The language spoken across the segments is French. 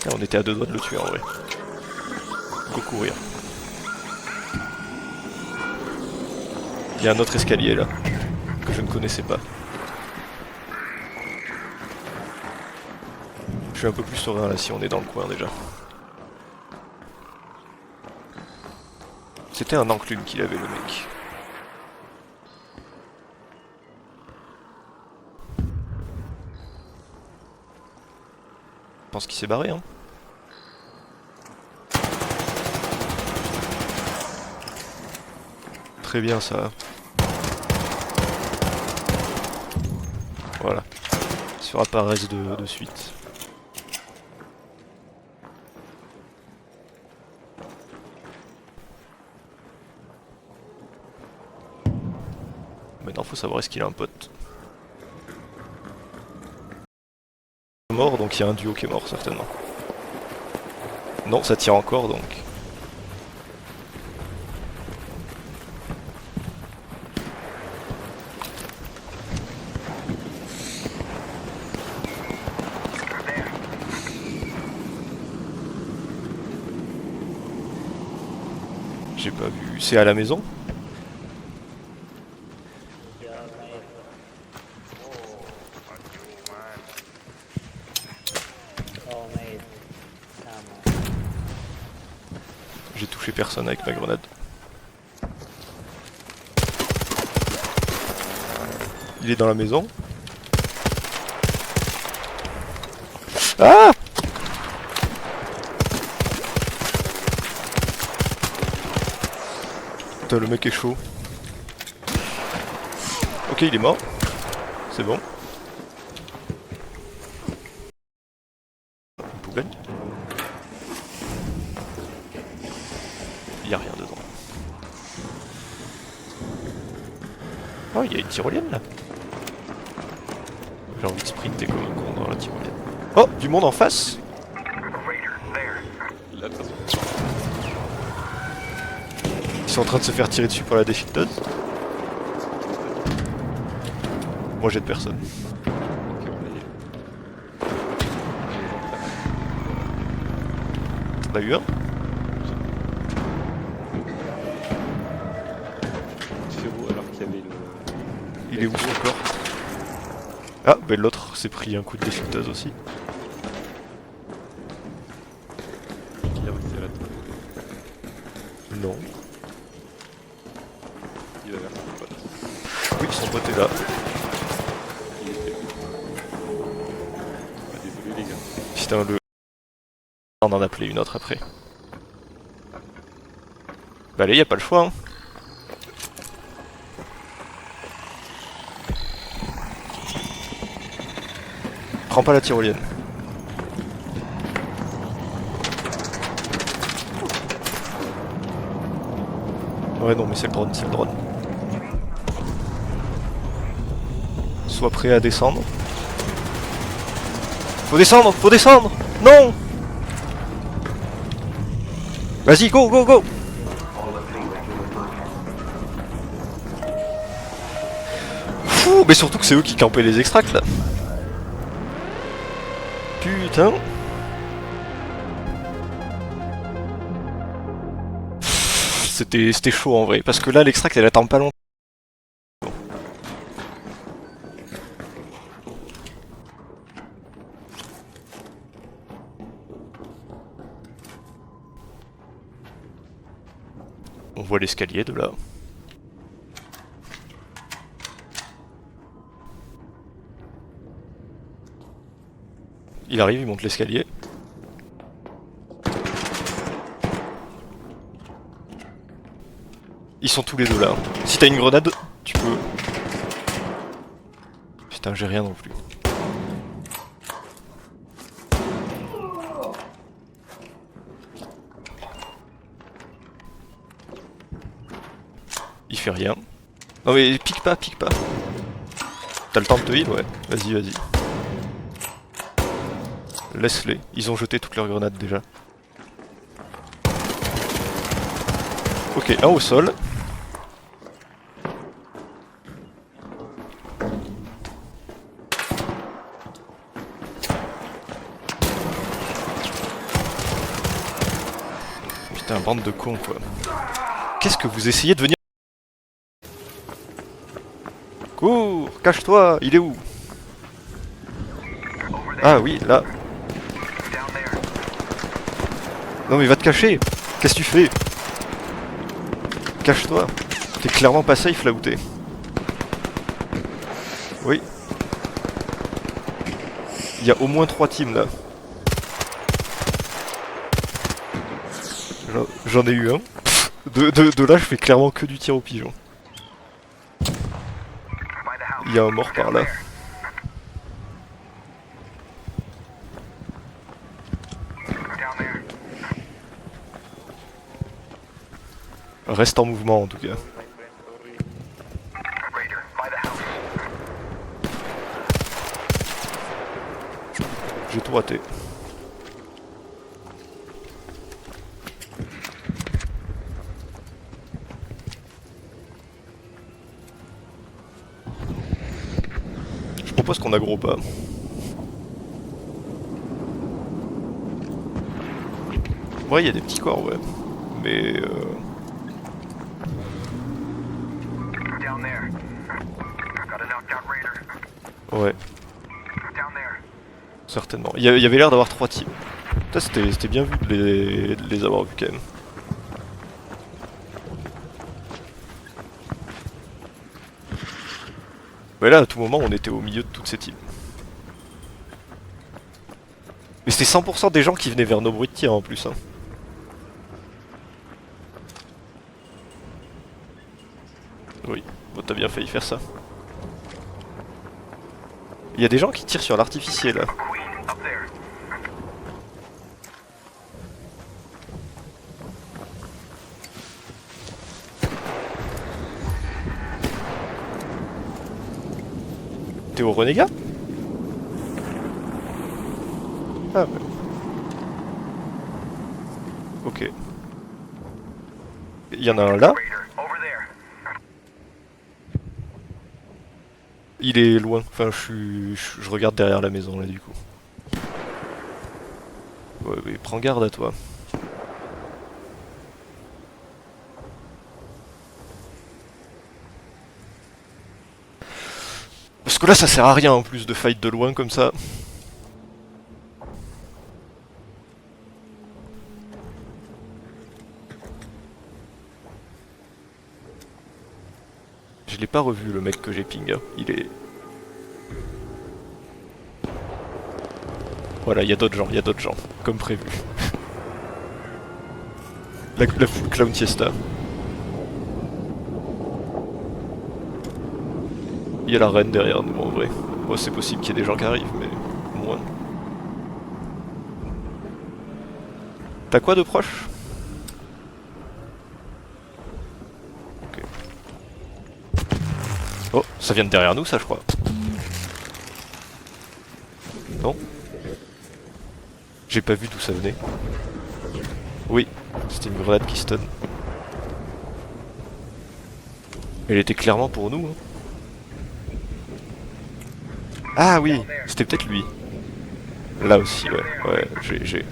Putain, on était à deux doigts de le tuer en vrai. Go courir. Il y a un autre escalier là, que je ne connaissais pas. Je suis un peu plus serein là si on est dans le coin déjà. C'était un enclume qu'il avait le mec. Je pense qu'il s'est barré hein. Très bien ça. Voilà. Il se fera pas reste de suite. Maintenant faut savoir est-ce qu'il a un pote. Mort donc il y a un duo qui est mort certainement. Non ça tire encore donc. J'ai pas vu. C'est à la maison? J'ai touché personne avec ma grenade. Il est dans la maison. Ah! Putain, le mec est chaud. Ok, il est mort. C'est bon. Une poubelle. Il y a rien dedans. Oh, il y a une tyrolienne là. J'ai envie de sprinter comme un con dans la tyrolienne. Oh, du monde en face. Ils sont en train de se faire tirer dessus par la déchiqueteuse. Moi j'ai de personne. T'en as eu un? Il est où son corps? Ah, ben l'autre s'est pris un coup de déchiqueteuse aussi. Il a resté là. Non. Il va vers son pote. Oui, son pote est là. Il était où? Ah, désolé les gars. Putain, le... On en a appelé une autre après. Bah allez, y a pas le choix hein. Prends pas la tyrolienne. Ouais non mais c'est le drone, c'est le drone. Sois prêt à descendre. Faut descendre, faut descendre. Non. Vas-y, go, go, go. Fou, mais surtout que c'est eux qui campaient les extracts là. Putain. C'était chaud en vrai, parce que là l'extract elle attend pas longtemps. On voit l'escalier de là. Il arrive, il monte l'escalier. Ils sont tous les deux là. Si t'as une grenade, tu peux... Putain, j'ai rien non plus. Il fait rien. Non mais pique pas, pique pas. T'as le temps de te heal? Ouais. Vas-y, vas-y. Laisse-les. Ils ont jeté toutes leurs grenades déjà. Ok, un au sol. Putain, bande de cons quoi. Qu'est-ce que vous essayez de venir... Cours, cache-toi, il est où? Ah oui, là. Non mais va te cacher. Qu'est-ce que tu fais? Cache-toi. T'es clairement pas safe là où t'es. Oui. Il y a au moins 3 teams là. J'en ai eu un. De là, je fais clairement que du tir au pigeon. Il y a un mort par là. Reste en mouvement en tout cas. J'ai tout raté. Je propose qu'on aggro pas. Ouais, il y a des petits corps, ouais. Mais ouais. Certainement. Il y avait l'air d'avoir 3 teams. C'était bien vu de les avoir vus quand même. Mais là, à tout moment, on était au milieu de toutes ces teams. Mais c'était 100% des gens qui venaient vers nos bruits de tir en plus. Hein. Oui, bon, t'as bien failli faire ça. Il y a des gens qui tirent sur l'artificiel là. T'es au renégat? Ah ouais. Ok. Il y en a un là. Il est loin. Enfin, je regarde derrière la maison là du coup. Ouais, mais prends garde à toi. Parce que là, ça sert à rien en plus de fight de loin comme ça. Je l'ai pas revu le mec que j'ai ping. Hein. Il est... Voilà, il y a d'autres gens, comme prévu. La full clown siesta. Il y a la reine derrière nous en vrai. Bon, c'est possible qu'il y ait des gens qui arrivent, mais moins. T'as quoi de proche? Ok. Oh, ça vient de derrière nous ça je crois. Non? J'ai pas vu d'où ça venait. Oui, c'était une grenade qui stun. Elle était clairement pour nous. Hein. Ah oui, c'était peut-être lui. Là aussi, ouais. Ouais, j'ai... Je vais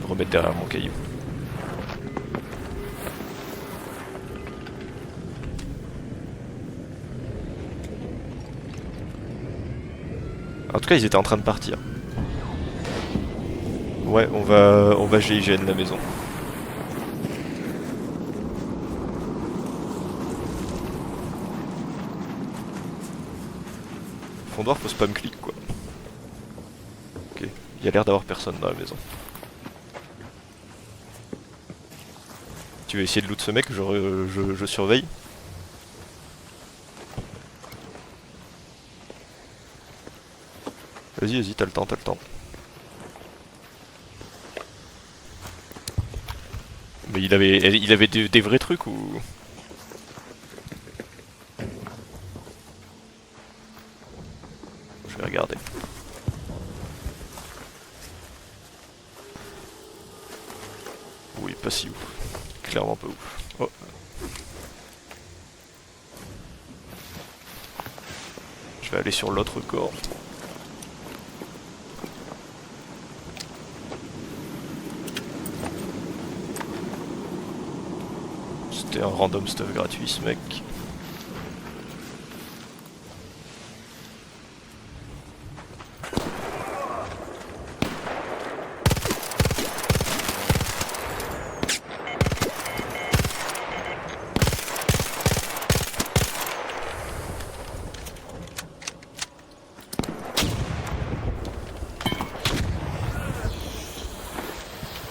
me remettre derrière mon caillou. En tout cas, ils étaient en train de partir. Ouais, on va GIGN la maison. Fondoir, faut spam clic quoi. Ok, il y a l'air d'avoir personne dans la maison. Tu veux essayer de loot ce mec, je surveille. Vas-y, t'as le temps, Mais il avait des vrais trucs ou... Je vais regarder. Oui, pas si ouf. Clairement pas ouf. Oh. Je vais aller sur l'autre corps. c'était un random stuff gratuit ce mec.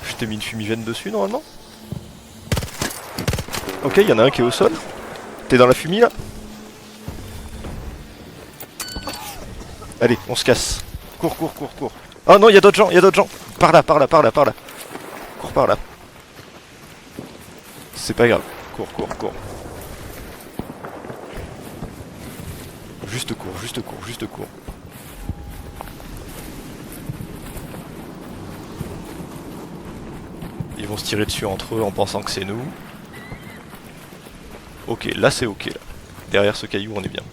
Je t'ai mis une fumigène dessus normalement. Ok, il y en a un qui est au sol. T'es dans la fumée là? Allez, on se casse. Cours, cours, cours, cours. Oh non, il y a d'autres gens, il y a d'autres gens. Par là, par là, par là, par là. Cours par là. C'est pas grave. Cours, cours, cours. Juste cours, juste cours, juste cours. Ils vont se tirer dessus entre eux en pensant que c'est nous. Ok, là c'est ok là. Derrière ce caillou on est bien.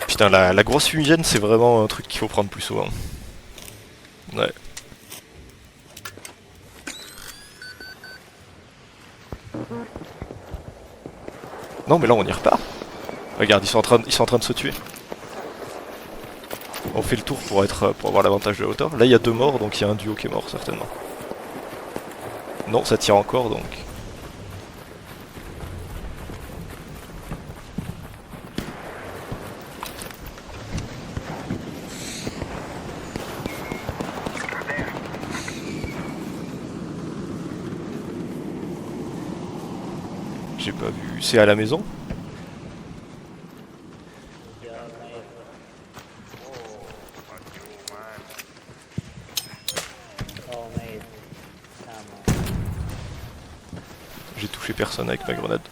Putain, la grosse fumigène c'est vraiment un truc qu'il faut prendre plus souvent. Ouais. Non mais là on y repart. Regarde, ils sont en train de se tuer. On fait le tour pour avoir l'avantage de la hauteur. Là il y a 2 morts donc il y a un duo qui est mort certainement. Non, ça tire encore donc. J'ai pas vu. C'est à la maison? J'ai touché personne avec ma grenade.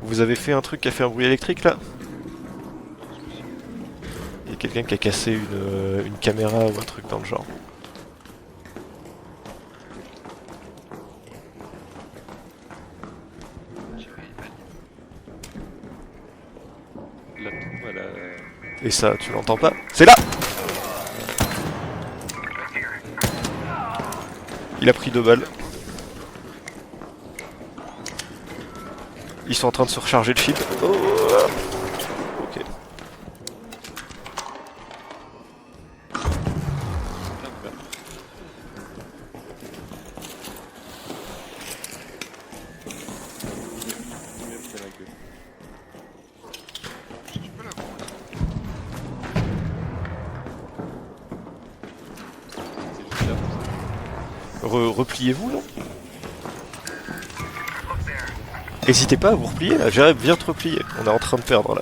Vous avez fait un truc qui a fait un bruit électrique là? Il y a quelqu'un qui a cassé une caméra ou un truc dans le genre. La tour, elle a... Et ça, tu l'entends pas? C'est là! Il a pris 2 balles. Ils sont en train de se recharger le shield. Oh. Ok. Repliez-vous non? N'hésitez pas à vous replier là, j'arrive, viens te replier, on est en train de perdre là.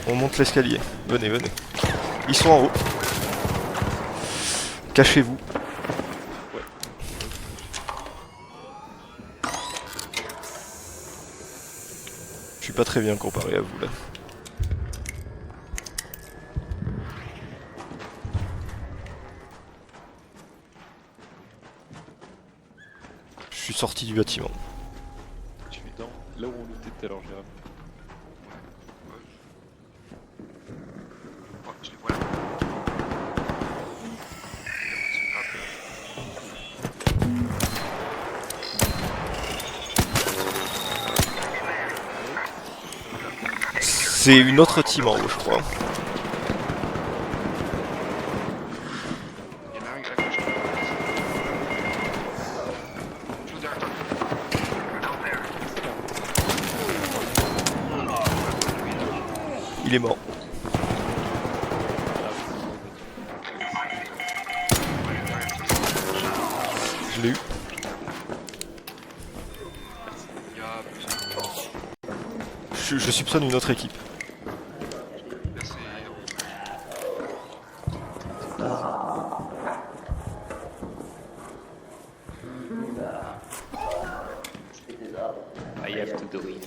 On monte l'escalier, venez, venez. Ils sont en haut. Cachez-vous. Je suis pas très bien comparé à vous là. Je suis sorti du bâtiment. Je suis dans là où on lootait tout à l'heure, Jérôme. Je les vois là. C'est une autre team en haut je crois. Il y en a un à gauche. Chose derrière toi. Il est mort. Je l'ai eu. Il y a Je soupçonne une autre équipe. Merci. I have to do it.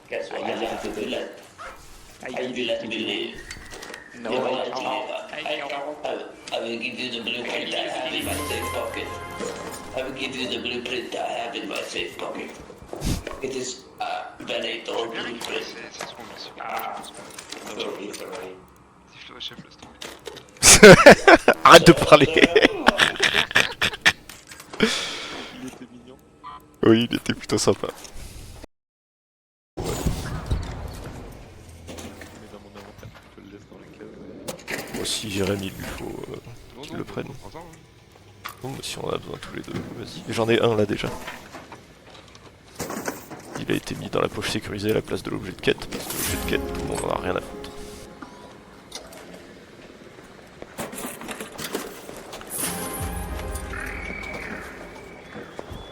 Guess what? I have to do it. I do that to believe. No, I I will give you the blueprint I have in my safe pocket. I will give you the blueprint I have in my safe pocket. It is a very old Bien récupérer blueprint. ces soins, mais c'est Sorry, sorry. Siffle au chef, laisse tomber. Arrête de parler. Il était mignon. Oui, il était plutôt sympa. Je le mets dans mon inventaire, je le laisse dans la case. Moi aussi, Jérémy, il lui faut Non, qu'il non, le mais prenne. prends-en, hein. Bon, bah, si on en a besoin tous les deux, vas-y. J'en ai un là déjà. Il a été mis dans la poche sécurisée à la place de l'objet de quête, parce que l'objet de quête, tout le monde en a rien à foutre.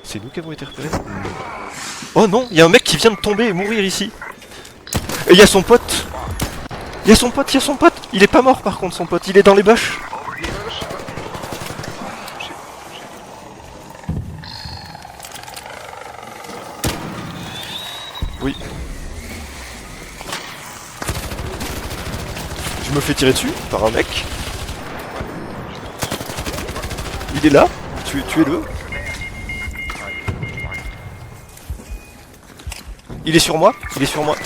C'est nous qui avons été repérés? Oh non, il y a un mec qui vient de tomber et mourir ici. Et il y a son pote. Il y a son pote, il y a son pote. Il est pas mort par contre son pote, il est dans les bâches. Oui. Je me fais tirer dessus par un mec. Il est là. Tuez-le. Il est sur moi. Il est sur moi.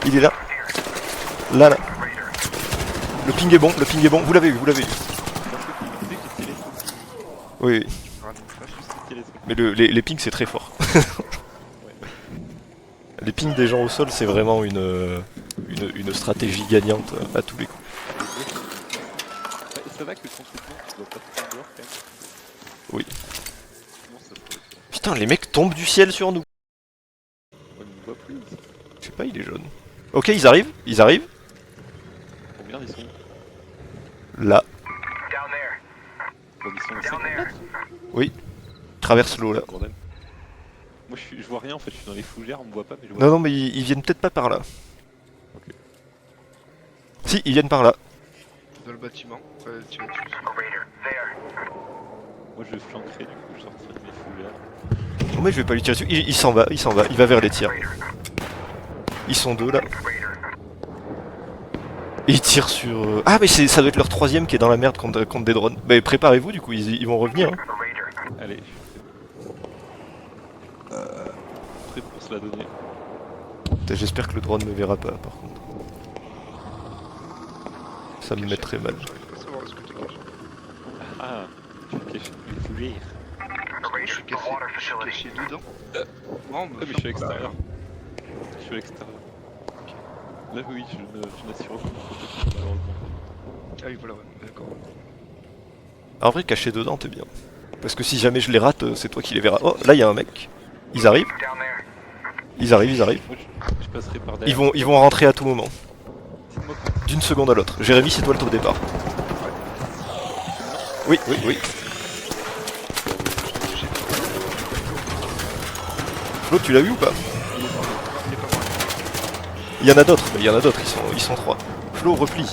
Il est là. Là, là. Le ping est bon, le ping est bon. Vous l'avez eu, vous l'avez eu. Oui, oui. Mais les pings c'est très fort. Les pings des gens au sol c'est vraiment une stratégie gagnante à tous les coups. Ça va que contre le plan, tu dois pas te prendre dehors quand même. Oui. Comment ça peut être... Putain, les mecs tombent du ciel sur nous. On ne voit plus. Je sais pas, il est jaune. Ok, ils arrivent, ils arrivent. Combien ils sont? Là, Bon, ils sont à 50 mètres. oui. Traverse l'eau là. Bordel. Moi je vois rien en fait, je suis dans les fougères, on me voit pas mais je vois Non, non, mais ils viennent peut-être pas par là. Ok. Si, ils viennent par là. Dans le bâtiment, tirer dessus. Moi je flanquerai du coup, je sortirai de mes fougères. Non, mais je vais pas lui tirer dessus. Il s'en va, il s'en va. Il va vers les tirs. Ils sont deux là. Et ils tirent sur... Ah, mais ça doit être leur troisième qui est dans la merde contre des drones. Bah, préparez-vous du coup, ils vont revenir. Hein. Allez, je suis prêt pour se la donner. Putain, j'espère que le drone ne verra pas par contre. Ça me mettrait mal. J'arrive pas à savoir où est-ce que tu caches. Ah, tu me caches les fougères. Je suis caché dedans. Non, Ah mais je suis à l'extérieur. Je suis à l'extérieur. Là oui, je n'assure aucune protection malheureusement. Ah oui, voilà, ouais, d'accord. En vrai, caché dedans, t'es bien. Parce que si jamais je les rate, c'est toi qui les verras. Oh, là il y a un mec. Ils arrivent. Ils arrivent, ils arrivent. Moi je passerai par derrière. Ils vont rentrer à tout moment. Dites-moi quand. D'une seconde à l'autre. Jérémy, c'est toi le top départ. Oui, oui, oui. Flo, tu l'as vu ou pas? Il est pas mal. Il y en a d'autres, mais il y en a d'autres, ils sont trois. Flo, replie.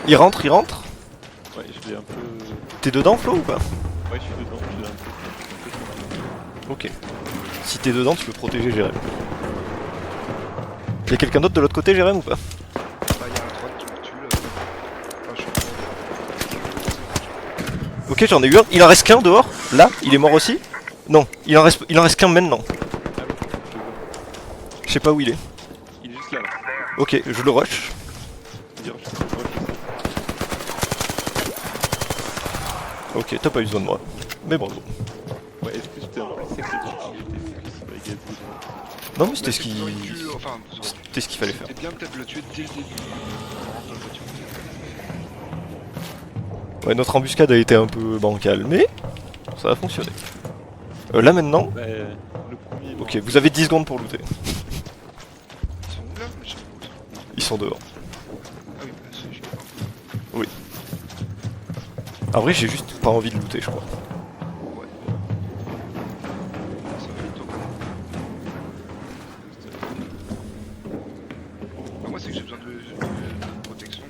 Il rentre, il rentre. Ouais, je l'ai un peu... T'es dedans, Flo, ou pas? Ouais, je suis dedans, je l'ai un peu... Ok. Si t'es dedans, tu peux protéger Jérém. Y'a quelqu'un d'autre de l'autre côté, Jérém, ou pas? Bah, il y a un droit qui me tue là. Enfin, je suis Ok, j'en ai eu un. Il en reste qu'un dehors. Là, il est mort aussi. Non, il en reste qu'un maintenant. Ah oui, je le vois. Je sais pas où il est. Il est juste là, là. Ok, je le rush. Dire, je sais pas, je sais. Ok, t'as pas eu besoin de moi. Mais bravo. Ouais, est-ce que j'étais un peu sec et j'étais focus sur la gaz. Non, mais c'était ce Vous auriez dû, qui... enfin, C'était ce qu'il fallait faire. c'était bien peut-être de le tuer dès le début. En rentrant dans le bâtiment. Ouais, notre embuscade a été un peu bancale, mais ça a fonctionné. Là maintenant, Bah, le premier... ok, vous avez 10 secondes pour looter. Ils sont où là? Mais je sais pas où. Ils sont dehors. Ah oui, bah, c'est juste. En vrai, j'ai juste pas envie de looter, je crois. Ouais. Ça va vite, toi. Bah, moi, c'est que j'ai besoin de protection.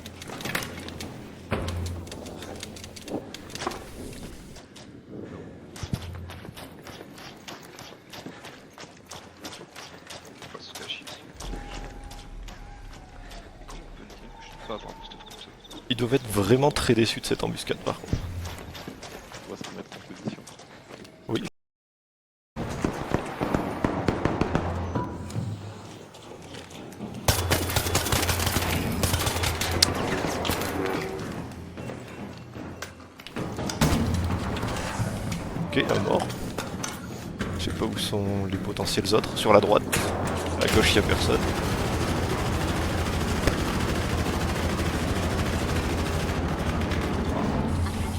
pas avoir plus de trucs. Ils doivent être vraiment très déçus de cette embuscade par contre. On va se remettre en position. Oui. Ok, un mort. Je sais pas où sont les potentiels autres. Sur la droite. À gauche, y a personne.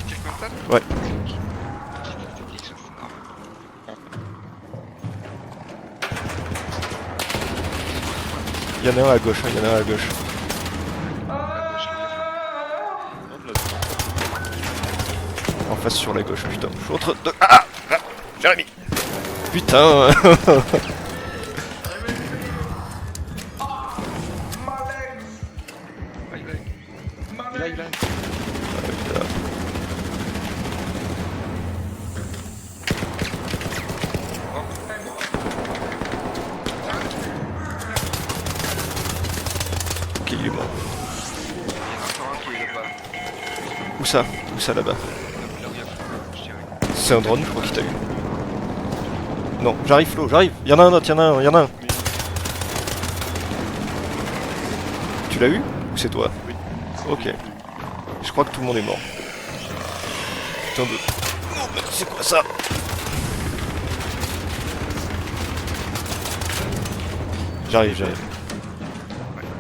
Quelqu'un installe? Ouais. Technique, ça, c'est marrant. Y en a un à gauche, y en a un à gauche. À gauche, là, Non, de la En face sur la gauche, putain. Je suis entre deux. Ah, ah, Jérémy. Putain. Aïe, aïe. il a. Ok, il est mort. Il y en a encore un qui est là-bas. Où ça? Où ça là-bas? Là où il y a je dirais. C'est un drone, je crois qu'il t'a eu. Non, j'arrive Flo, j'arrive. Y'en a un autre, y'en a un, y'en a un. Tu l'as eu? Ou c'est toi? Oui. Ok. Je crois que tout le monde est mort. Putain de... Oh, mais c'est quoi ça? J'arrive, j'arrive.